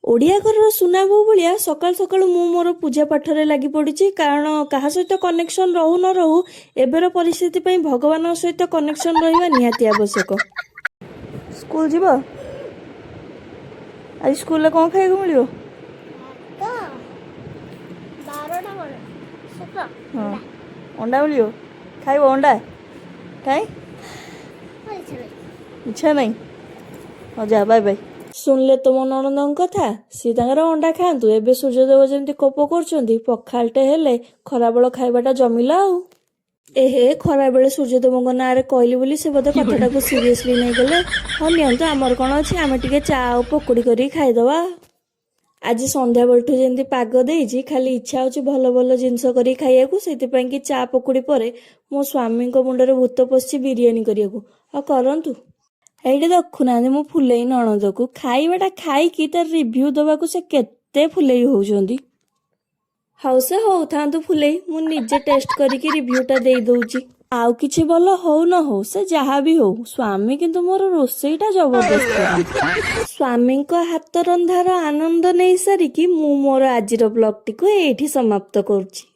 ओडिया घर सुना बो भाया सकाल सकाल मु मोर पूजा पाठ रे लगी पड़ी कारण कहा सहित कनेक्शन रहू न रहू एबेर परिस्थिति पई भगवान सहित कनेक्शन रहिबा निहाती आवश्यक। स्कूल जीव आज स्कूल कौन खाइक मिल अंडा मिल खाइब अंडा कहीं इच्छा नहीं हाँ जा बाय बाय। सुनले तुम नणंद कथा सी अंडा खातु एबे सूर्यदेव जमी कोप कर पखालटे हेले खराबेल खाइबाटा जमिला आउ एहे खराबेले सूर्यदेव ना कहली बोली से बोधे कथाटा को सीरियसली नहीं गले। हाँ नियंतु आमर कौन अच्छी आम टे चा पकोड़ी कर खाईदवा। आज संध्या बेलठू जमी पाग देजी खाली इच्छा हो भल भल जिनस कर खाइया कि चा पकोड़ी पर मो स्वामी मुंडे भूत पशि बिरियानी करने करंतु एइटे देखुना मु फुलेई नणंद को खाइबाटा खाई तार रिव्यू दबाकू से केते फुलेई होउछंदी। हाउ से हो थांतु फुलेई मु निजे टेस्ट करिकी रिव्यूटा देई दउची आउ किछि भल हो न हो से जहा भी हो स्वामी किंतु मोर रोसेईटा जबरदस्त। स्वामी को हाथ रंधार आनंद नहीं सारिकी मु मोर आजिर ब्लॉग टी को एठी समाप्त करूची।